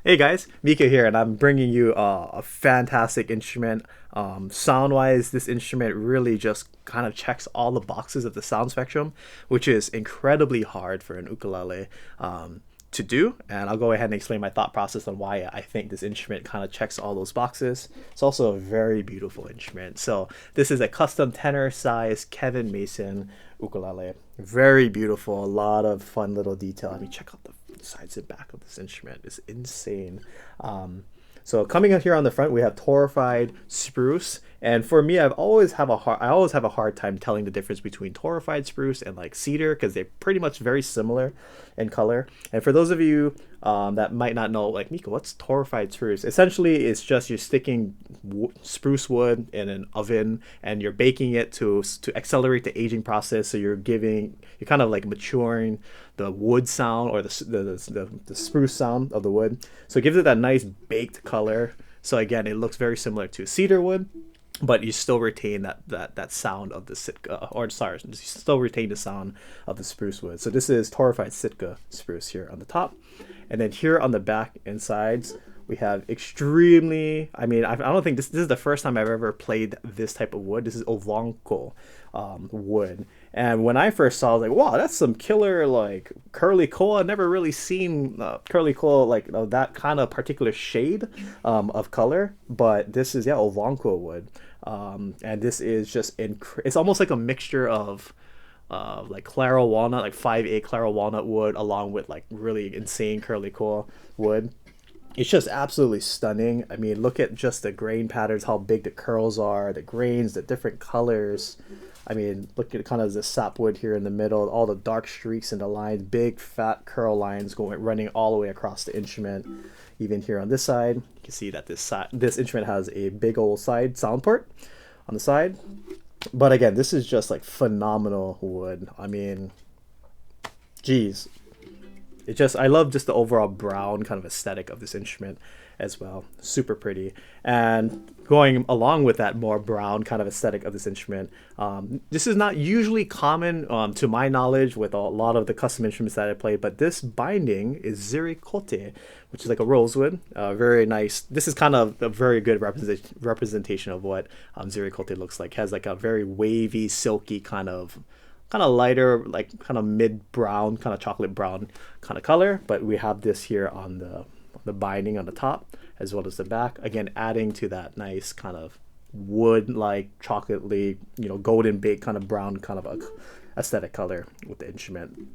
Hey guys, Mika here, and I'm bringing you a fantastic instrument. Sound-wise, this instrument really just kind of checks all the boxes of the sound spectrum, which is incredibly hard for an ukulele to do. And I'll go ahead and explain my thought process on why I think this instrument kind of checks all those boxes. It's also a very beautiful instrument. So this is a custom tenor size Kevin Mason ukulele. Very beautiful, a lot of fun little detail. I mean, check out the sides and back of this instrument is insane. So coming up here on the front, we have torrefied spruce, and for me, I always have a hard time telling the difference between torrefied spruce and like cedar because they're pretty much very similar in color. And for those of you that might not know, like Mika, what's torrefied spruce? Essentially, it's just you're sticking spruce wood in an oven and you're baking it to accelerate the aging process. So you're kind of like maturing the wood sound or the spruce sound of the wood. So it gives it that nice baked color. So again, it looks very similar to cedar wood, but you still retain that sound of the Sitka, you still retain the sound of the spruce wood. So this is torrefied Sitka spruce here on the top. And then here on the back and sides, we have I don't think this is the first time I've ever played this type of wood. This is Ovonko wood. And when I first saw it, I was like, wow, that's some killer like curly koa. I've never really seen curly koa like that kind of particular shade of color. But this is, Ovonko wood. And this is just, it's almost like a mixture of like Claro walnut, like 5A Claro walnut wood, along with like really insane curly koa wood. It's just absolutely stunning. I mean, look at just the grain patterns, how big the curls are, the grains, the different colors. I mean, look at kind of the sapwood here in the middle, all the dark streaks in the lines, big fat curl lines running all the way across the instrument. Even here on this side, you can see that this instrument has a big old side sound port on the side. But again, this is just like phenomenal wood. I mean, geez. I love just the overall brown kind of aesthetic of this instrument as well. Super pretty. And going along with that more brown kind of aesthetic of this instrument, this is not usually common to my knowledge with a lot of the custom instruments that I play, but this binding is zirikote, which is like a rosewood. Very nice. This is kind of a very good representation of what zirikote looks like. It has like a very wavy, silky kind of lighter, like kind of mid brown, kind of chocolate brown kind of color. But we have this here on the binding on the top as well as the back, again adding to that nice kind of wood like chocolatey, golden baked kind of brown kind of a aesthetic color with the instrument.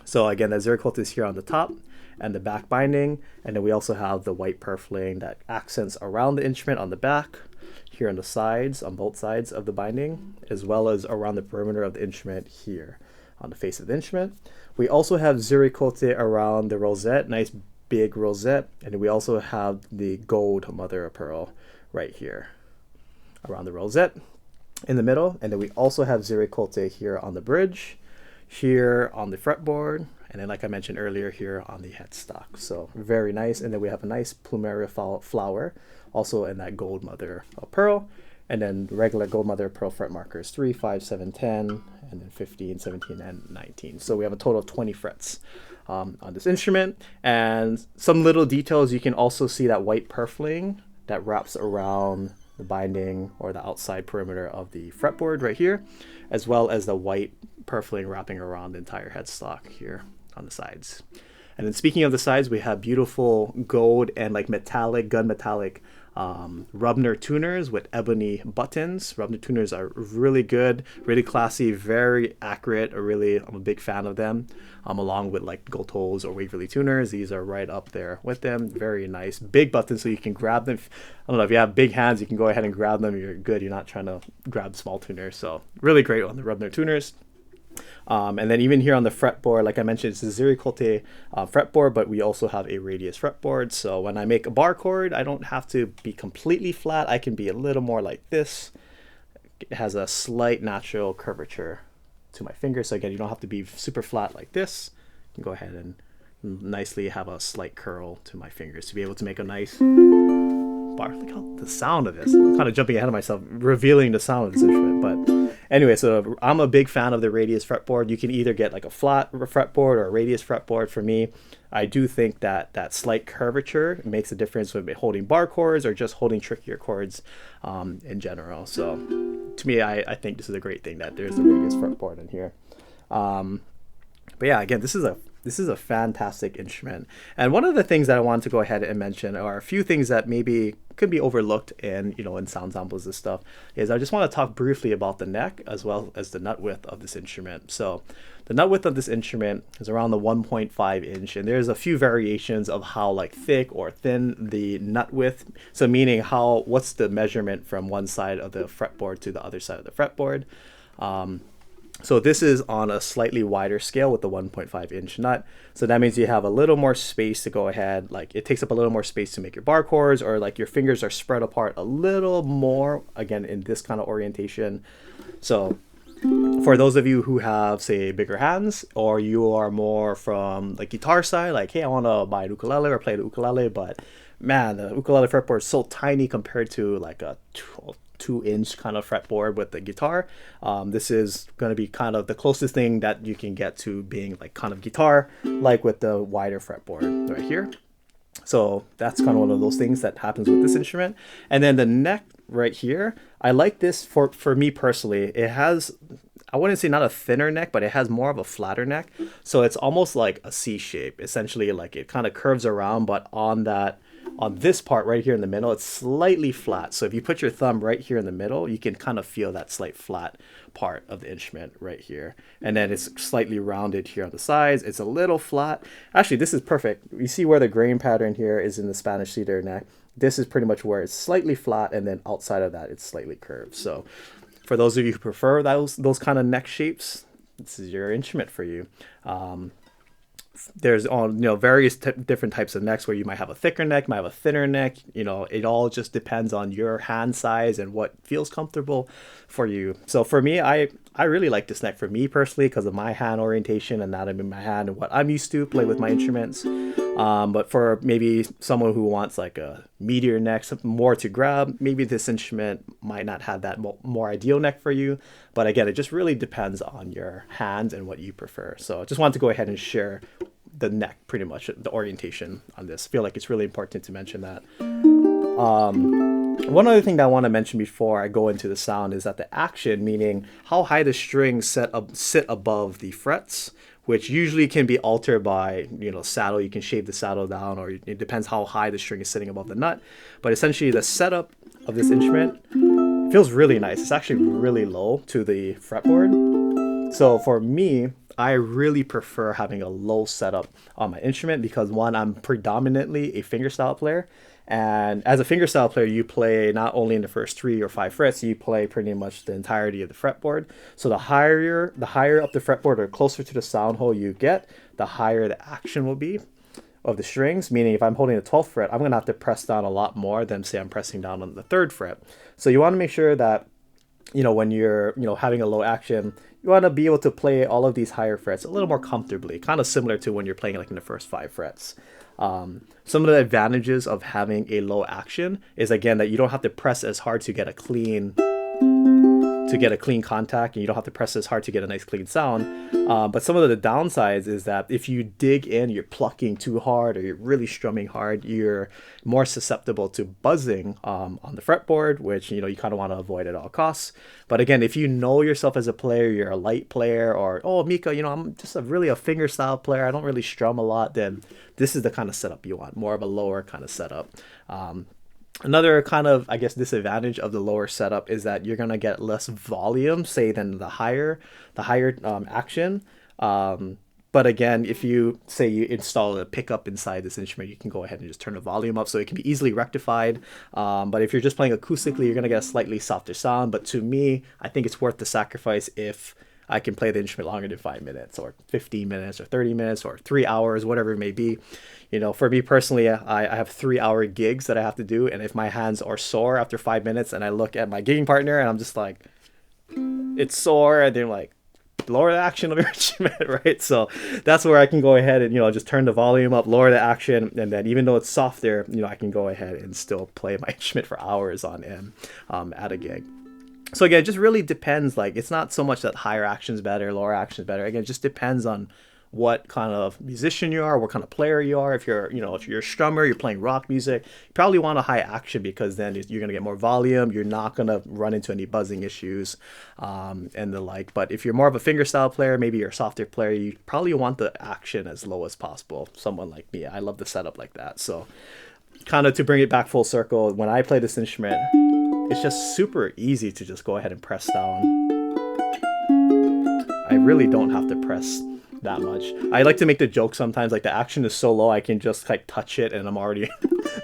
So again, the zircote is here on the top and the back binding, and then we also have the white purfling that accents around the instrument on the back, here on the sides, on both sides of the binding, as well as around the perimeter of the instrument here on the face of the instrument. We also have ziricote around the rosette, nice big rosette, and we also have the gold mother of pearl right here around the rosette in the middle. And then we also have ziricote here on the bridge, here on the fretboard, and then like I mentioned earlier, here on the headstock. So very nice. And then we have a nice plumeria flower also in that gold mother of pearl, and then regular gold mother of pearl fret markers 3, 5, 7, 10, and then 15, 17, and 19. So we have a total of 20 frets on this instrument. And some little details, you can also see that white purfling that wraps around the binding or the outside perimeter of the fretboard right here, as well as the white purfling wrapping around the entire headstock here on the sides. And then speaking of the sides, we have beautiful gold and like metallic, gunmetallic Rubner tuners with ebony buttons. Rubner tuners are really good, really classy, very accurate. I'm a big fan of them. Along with like Goto's or Waverly tuners, these are right up there with them. Very nice, big buttons, so you can grab them. I don't know if you have big hands, you can go ahead and grab them. You're good. You're not trying to grab small tuners. So really great on the Rubner tuners. And then even here on the fretboard, like I mentioned, it's a ziricote fretboard, but we also have a radius fretboard. So when I make a bar chord, I don't have to be completely flat. I can be a little more like this. It has a slight natural curvature to my finger. So again, you don't have to be super flat like this. You can go ahead and nicely have a slight curl to my fingers to be able to make a nice bar. Look how the sound of this. I'm kind of jumping ahead of myself, revealing the sound of this instrument, but Anyway, so I'm a big fan of the radius fretboard. You can either get like a flat fretboard or a radius fretboard. For me, I do think that that slight curvature makes a difference with holding bar chords or just holding trickier chords in general. So to me, I think this is a great thing that there's a radius fretboard in here. But yeah, again, this is a fantastic instrument. And one of the things that I wanted to go ahead and mention are a few things that maybe could be overlooked in, in sound samples and stuff, is I just want to talk briefly about the neck as well as the nut width of this instrument. So the nut width of this instrument is around the 1.5 inch, and there's a few variations of how like thick or thin the nut width. So meaning what's the measurement from one side of the fretboard to the other side of the fretboard. So this is on a slightly wider scale with the 1.5 inch nut. So that means you have a little more space to go ahead. Like it takes up a little more space to make your bar chords, or like your fingers are spread apart a little more, again, in this kind of orientation. So for those of you who have, say, bigger hands, or you are more from the guitar side, like, hey, I want to buy an ukulele or play the ukulele, but man, the ukulele fretboard is so tiny compared to like a 2-inch kind of fretboard with the guitar. This is going to be kind of the closest thing that you can get to being like kind of guitar, like with the wider fretboard right here. So that's kind of one of those things that happens with this instrument. And then the neck right here, I like this for me personally. It has, I wouldn't say not a thinner neck, but it has more of a flatter neck. So it's almost like a C shape, essentially. Like it kind of curves around, but on this part right here in the middle, it's slightly flat. So if you put your thumb right here in the middle, you can kind of feel that slight flat part of the instrument right here. And then it's slightly rounded here on the sides. It's a little flat. Actually, this is perfect. You see where the grain pattern here is in the Spanish cedar neck. This is pretty much where it's slightly flat, and then outside of that, it's slightly curved. So for those of you who prefer those kind of neck shapes, this is your instrument for you. There's various different types of necks where you might have a thicker neck, might have a thinner neck. It all just depends on your hand size and what feels comfortable for you. So for me, I really like this neck for me personally because of my hand orientation, anatomy of my hand, and what I'm used to play with my instruments. But for maybe someone who wants like a meatier neck, something more to grab, maybe this instrument might not have that more ideal neck for you. But again, it just really depends on your hands and what you prefer. So I just wanted to go ahead and share the neck, pretty much the orientation on this. I feel like it's really important to mention that. One other thing that I want to mention before I go into the sound is that the action, meaning how high the strings sit above the frets, which usually can be altered by, saddle. You can shave the saddle down, or it depends how high the string is sitting above the nut. But essentially the setup of this instrument feels really nice. It's actually really low to the fretboard. So for me, I really prefer having a low setup on my instrument because, one, I'm predominantly a fingerstyle player. And as a fingerstyle player, you play not only in the first 3 or 5 frets, you play pretty much the entirety of the fretboard. So the higher up the fretboard or closer to the sound hole you get, the higher the action will be of the strings. Meaning if I'm holding the 12th fret, I'm going to have to press down a lot more than say I'm pressing down on the 3rd fret. So you want to make sure that, when you're, having a low action, you want to be able to play all of these higher frets a little more comfortably, kind of similar to when you're playing like in the first 5 frets. Some of the advantages of having a low action is, again, that you don't have to press as hard to get a clean contact, and you don't have to press as hard to get a nice clean sound. But some of the downsides is that if you dig in, you're plucking too hard, or you're really strumming hard, you're more susceptible to buzzing on the fretboard, which you kind of want to avoid at all costs. But again, if you know yourself as a player, you're a light player, or Mika, I'm just really a fingerstyle player, I don't really strum a lot, then this is the kind of setup you want, more of a lower kind of setup. Another kind of, I guess, disadvantage of the lower setup is that you're going to get less volume, say, than the higher action. But again, if you say you install a pickup inside this instrument, you can go ahead and just turn the volume up so it can be easily rectified. But if you're just playing acoustically, you're going to get a slightly softer sound. But to me, I think it's worth the sacrifice if I can play the instrument longer than 5 minutes or 15 minutes or 30 minutes or 3 hours, whatever it may be. For me personally, I have 3-hour gigs that I have to do. And if my hands are sore after 5 minutes and I look at my gigging partner and I'm just like, it's sore, and they're like, lower the action of your instrument, right? So that's where I can go ahead and, just turn the volume up, lower the action. And then even though it's softer, I can go ahead and still play my instrument for hours on end at a gig. So again, it just really depends. Like, it's not so much that higher action is better, lower action is better. Again, it just depends on what kind of musician you are, what kind of player you are. If you're, if you're a strummer, you're playing rock music, you probably want a high action because then you're gonna get more volume. You're not gonna run into any buzzing issues, and the like. But if you're more of a fingerstyle player, maybe you're a softer player, you probably want the action as low as possible. Someone like me, I love the setup like that. So, kind of to bring it back full circle, when I play this instrument, it's just super easy to just go ahead and press down. I really don't have to press that much. I like to make the joke sometimes, like the action is so low I can just like touch it and I'm already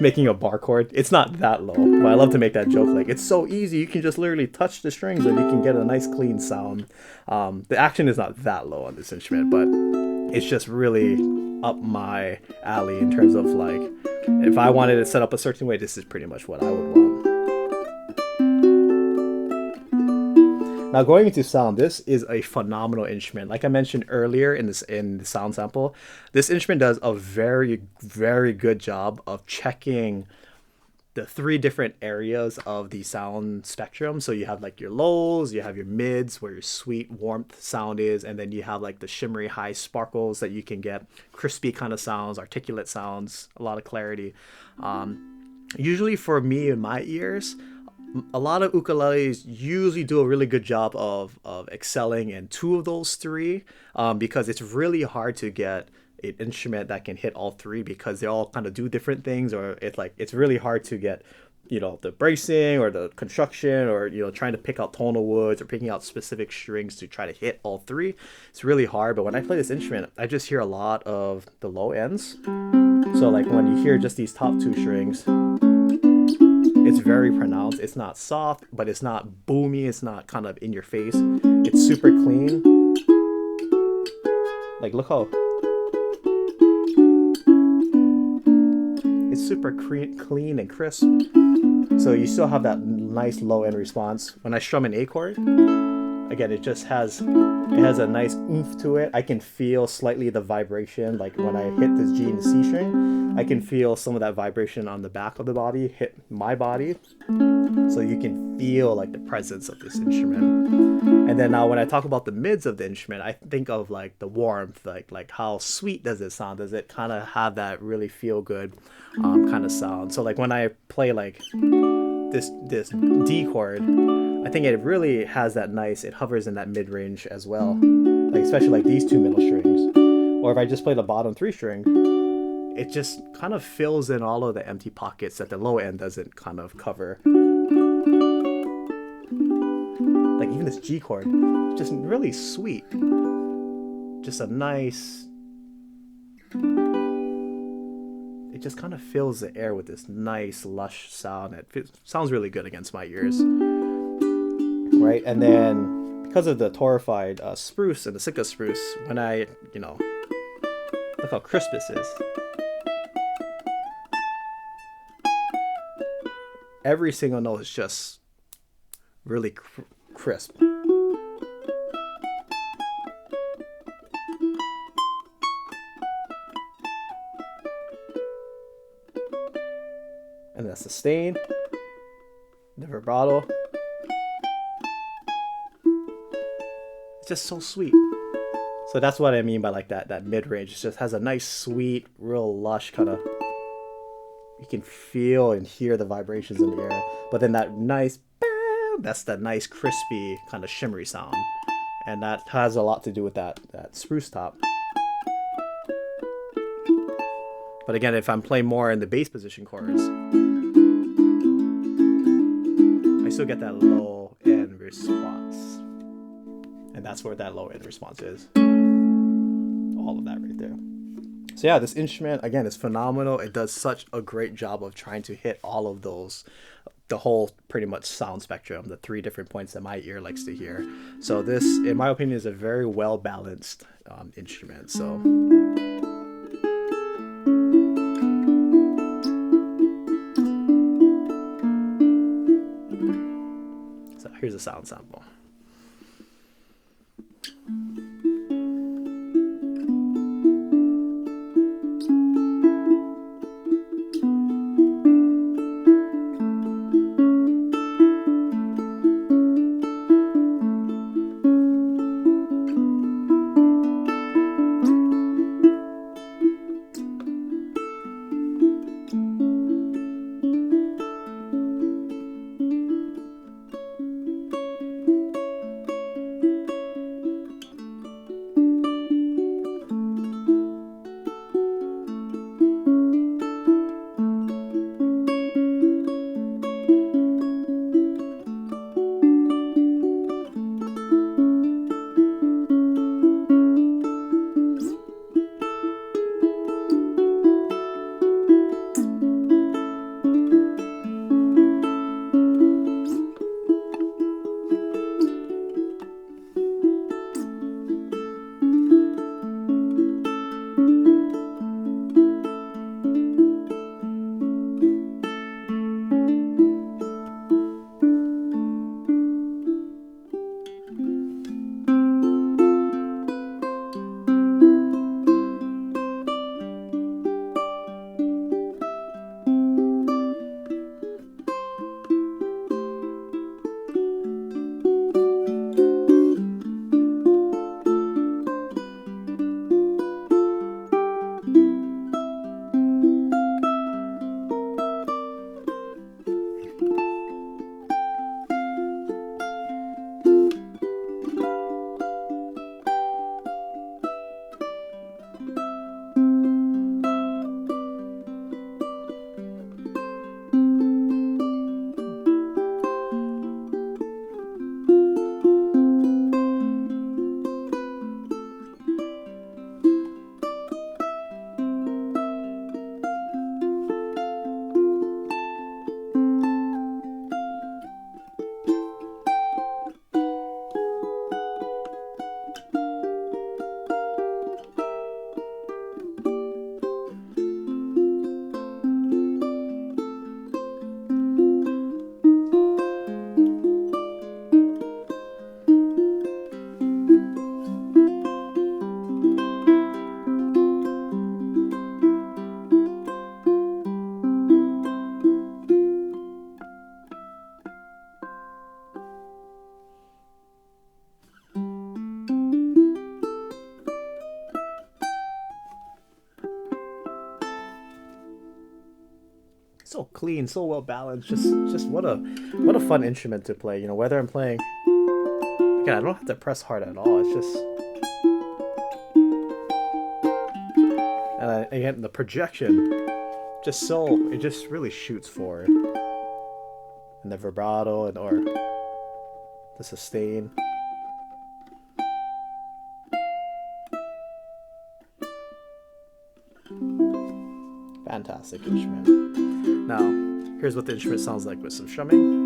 making a bar chord. It's not that low, but I love to make that joke, like it's so easy, you can just literally touch the strings and you can get a nice clean sound. The action is not that low on this instrument, but it's just really up my alley in terms of like, if I wanted to set up a certain way, this is pretty much what I would want. Now, going into sound, this is a phenomenal instrument. Like I mentioned earlier in the sound sample, this instrument does a very, very good job of checking the three different areas of the sound spectrum. So you have like your lows, you have your mids where your sweet warmth sound is, and then you have like the shimmery high sparkles that you can get crispy kind of sounds, articulate sounds, a lot of clarity. Usually for me in my ears, a lot of ukuleles usually do a really good job of excelling in two of those three, because it's really hard to get an instrument that can hit all three because they all kind of do different things, or it's really hard to get the bracing or the construction, or trying to pick out tonal woods or picking out specific strings to try to hit all three. It's really hard. But when I play this instrument, I just hear a lot of the low ends. So like when you hear just these top two strings, it's very pronounced. It's not soft, but it's not boomy. It's not kind of in your face. It's super clean. Like, look how it's super clean and crisp. So you still have that nice low end response. When I strum an A chord, again, it has a nice oomph to it. I can feel slightly the vibration, like when I hit this G and the C string, I can feel some of that vibration on the back of the body hit my body. So you can feel like the presence of this instrument. And then now when I talk about the mids of the instrument, I think of like the warmth, like how sweet does it sound? Does it kind of have that really feel good kind of sound? So like when I play like this D chord, I think it really has that nice, it hovers in that mid range as well. Like especially like these two middle strings. Or if I just play the bottom three string, it just kind of fills in all of the empty pockets that the low end doesn't kind of cover. Like even this G chord, just really sweet. Just a nice, it just kind of fills the air with this nice lush sound. It sounds really good against my ears. Right? And then because of the torrefied spruce and the Sitka spruce, when I, look how crisp this is. Every single note is just really crisp. And the sustain, the vibrato. It's just so sweet. So that's what I mean by like that mid range. It just has a nice, sweet, real lush kind of. You can feel and hear the vibrations in the air, but then that nice, that's that nice, crispy kind of shimmery sound, and that has a lot to do with that spruce top. But again, if I'm playing more in the bass position chords, I still get that low end response. And that's where that low end response is. All of that right there. So yeah, this instrument, again, is phenomenal. It does such a great job of trying to hit all of those, the whole pretty much sound spectrum, the three different points that my ear likes to hear. So this, in my opinion, is a very well-balanced instrument. So here's a sound sample. so clean, so well balanced. Just what a fun instrument to play. You know, whether I'm playing, again, I don't have to press hard at all. It's just, and again, the projection, just so it just really shoots forward, and the vibrato and or the sustain. Fantastic instrument. Now, here's what the instrument sounds like with some strumming.